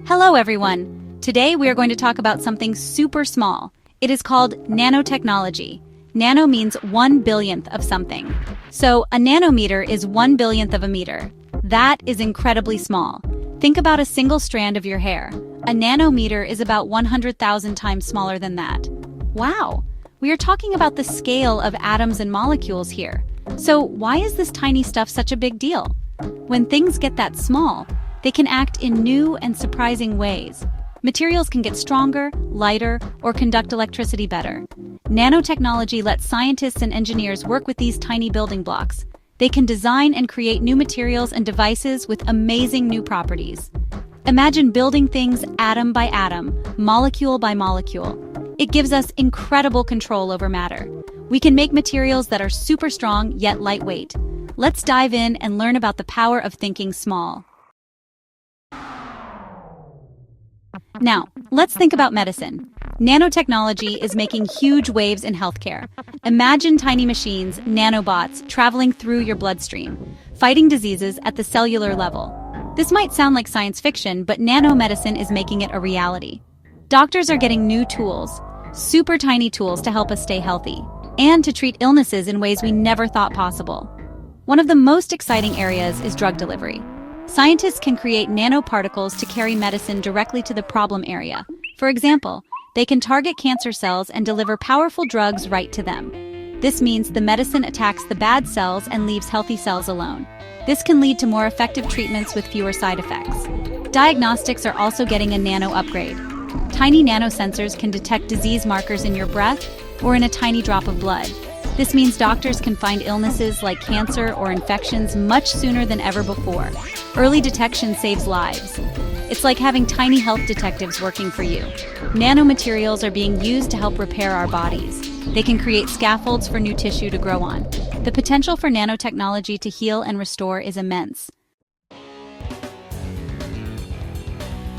Hello everyone! Today we are going to talk about something super small. It is called nanotechnology. Nano means 1/1000th of something. So a nanometer is 1/1000th of a meter. That is incredibly small. Think about a single strand of your hair. A nanometer is about 100,000 times smaller than that. Wow! We are talking about the scale of atoms and molecules here. So why is this tiny stuff such a big deal? When things get that small, they can act in new and surprising ways. Materials can get stronger, lighter, or conduct electricity better. Nanotechnology lets scientists and engineers work with these tiny building blocks. They can design and create new materials and devices with amazing new properties. Imagine building things atom by atom, molecule by molecule. It gives us incredible control over matter. We can make materials that are super strong yet lightweight. Let's dive in and learn about the power of thinking small. Now, let's think about medicine. Nanotechnology is making huge waves in healthcare. Imagine tiny machines, nanobots, traveling through your bloodstream, fighting diseases at the cellular level. This might sound like science fiction, but nanomedicine is making it a reality. Doctors are getting new tools, super tiny tools to help us stay healthy, and to treat illnesses in ways we never thought possible. One of the most exciting areas is drug delivery. Scientists can create nanoparticles to carry medicine directly to the problem area. For example, they can target cancer cells and deliver powerful drugs right to them. This means the medicine attacks the bad cells and leaves healthy cells alone. This can lead to more effective treatments with fewer side effects. Diagnostics are also getting a nano upgrade. Tiny nanosensors can detect disease markers in your breath or in a tiny drop of blood. This means doctors can find illnesses like cancer or infections much sooner than ever before. Early detection saves lives. It's like having tiny health detectives working for you. Nanomaterials are being used to help repair our bodies. They can create scaffolds for new tissue to grow on. The potential for nanotechnology to heal and restore is immense.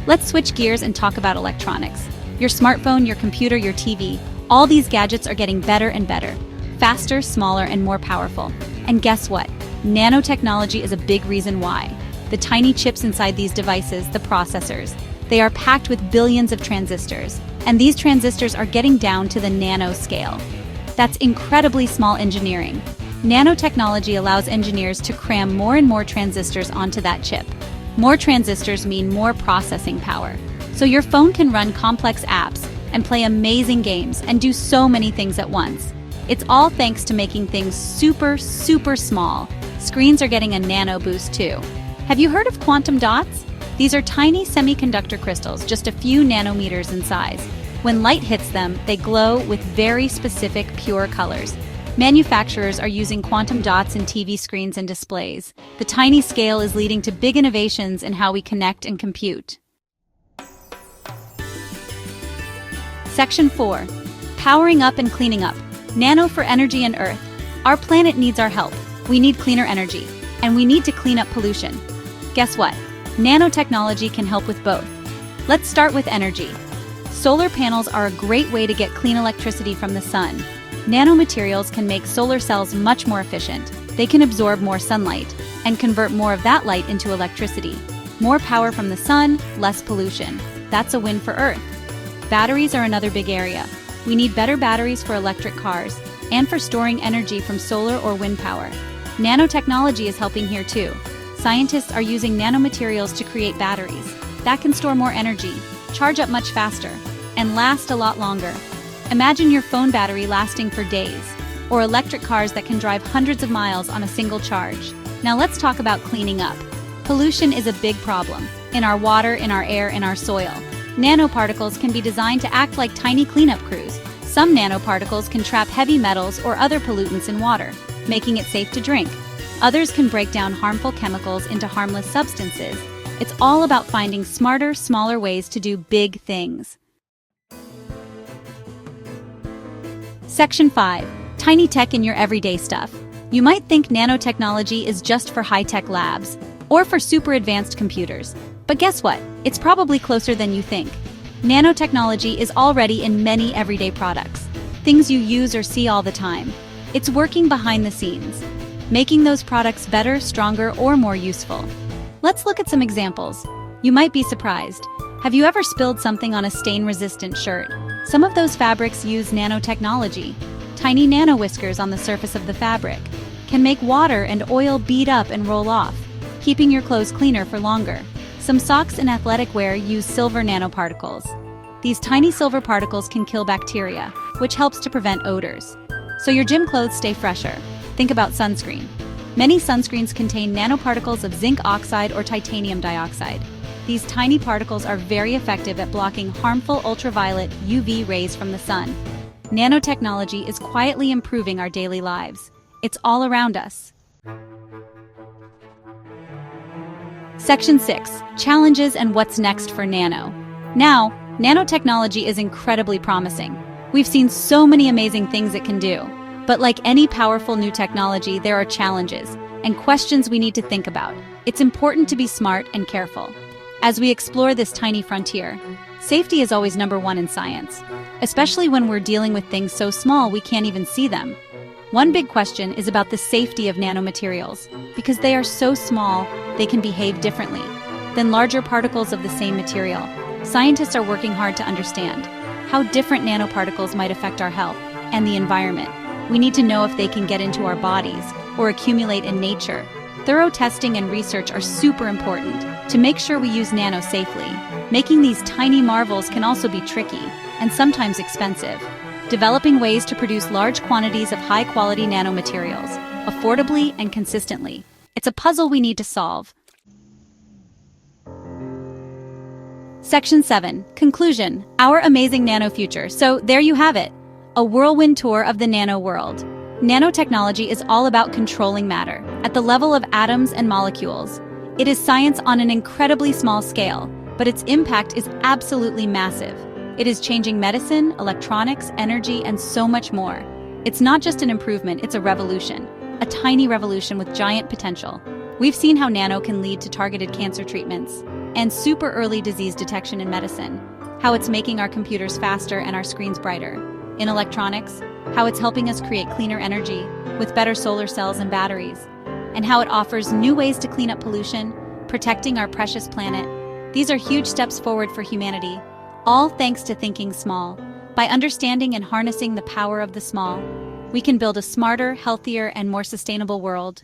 Let's switch gears and talk about electronics. Your smartphone, your computer, your TV, all these gadgets are getting better and better. Faster, smaller, and more powerful. And guess what? Nanotechnology is a big reason why. The tiny chips inside these devices, the processors, they are packed with billions of transistors. And these transistors are getting down to the nano scale. That's incredibly small engineering. Nanotechnology allows engineers to cram more and more transistors onto that chip. More transistors mean more processing power. So your phone can run complex apps and play amazing games and do so many things at once. It's all thanks to making things super, super small. Screens are getting a nano boost too. Have you heard of quantum dots? These are tiny semiconductor crystals, just a few nanometers in size. When light hits them, they glow with very specific, pure colors. Manufacturers are using quantum dots in TV screens and displays. The tiny scale is leading to big innovations in how we connect and compute. Section 4. Powering up and cleaning up. Nano for energy and Earth. Our planet needs our help. We need cleaner energy. And we need to clean up pollution. Guess what? Nanotechnology can help with both. Let's start with energy. Solar panels are a great way to get clean electricity from the sun. Nanomaterials can make solar cells much more efficient. They can absorb more sunlight and convert more of that light into electricity. More power from the sun, less pollution. That's a win for Earth. Batteries are another big area. We need better batteries for electric cars and for storing energy from solar or wind power. Nanotechnology is helping here too. Scientists are using nanomaterials to create batteries that can store more energy, charge up much faster, and last a lot longer. Imagine your phone battery lasting for days, or electric cars that can drive hundreds of miles on a single charge. Now let's talk about cleaning up. Pollution is a big problem in our water, in our air, in our soil. Nanoparticles can be designed to act like tiny cleanup crews. Some nanoparticles can trap heavy metals or other pollutants in water, making it safe to drink. Others can break down harmful chemicals into harmless substances. It's all about finding smarter, smaller ways to do big things. Section 5. Tiny tech in your everyday stuff. You might think nanotechnology is just for high-tech labs or for super advanced computers. But guess what? It's probably closer than you think. Nanotechnology is already in many everyday products, things you use or see all the time. It's working behind the scenes, making those products better, stronger, or more useful. Let's look at some examples. You might be surprised. Have you ever spilled something on a stain-resistant shirt? Some of those fabrics use nanotechnology. Tiny nano whiskers on the surface of the fabric can make water and oil bead up and roll off, keeping your clothes cleaner for longer. Some socks and athletic wear use silver nanoparticles. These tiny silver particles can kill bacteria, which helps to prevent odors. So your gym clothes stay fresher. Think about sunscreen. Many sunscreens contain nanoparticles of zinc oxide or titanium dioxide. These tiny particles are very effective at blocking harmful ultraviolet UV rays from the sun. Nanotechnology is quietly improving our daily lives. It's all around us. Section 6. Challenges and what's next for nano. Now, nanotechnology is incredibly promising. We've seen so many amazing things it can do. But like any powerful new technology, there are challenges and questions we need to think about. It's important to be smart and careful. As we explore this tiny frontier, safety is always number one in science, especially when we're dealing with things so small we can't even see them. One big question is about the safety of nanomaterials. Because they are so small, they can behave differently than larger particles of the same material. Scientists are working hard to understand how different nanoparticles might affect our health and the environment. We need to know if they can get into our bodies or accumulate in nature. Thorough testing and research are super important to make sure we use nano safely. Making these tiny marvels can also be tricky and sometimes expensive. Developing ways to produce large quantities of high-quality nanomaterials, affordably and consistently. It's a puzzle we need to solve. Section 7. Conclusion. Our amazing nano future. So there you have it. A whirlwind tour of the nano world. Nanotechnology is all about controlling matter at the level of atoms and molecules. It is science on an incredibly small scale, but its impact is absolutely massive. It is changing medicine, electronics, energy, and so much more. It's not just an improvement, it's a revolution. A tiny revolution with giant potential. We've seen how nano can lead to targeted cancer treatments and super early disease detection in medicine, how it's making our computers faster and our screens brighter. In electronics, how it's helping us create cleaner energy with better solar cells and batteries, and how it offers new ways to clean up pollution, protecting our precious planet. These are huge steps forward for humanity, all thanks to thinking small. By understanding and harnessing the power of the small, we can build a smarter, healthier, and more sustainable world.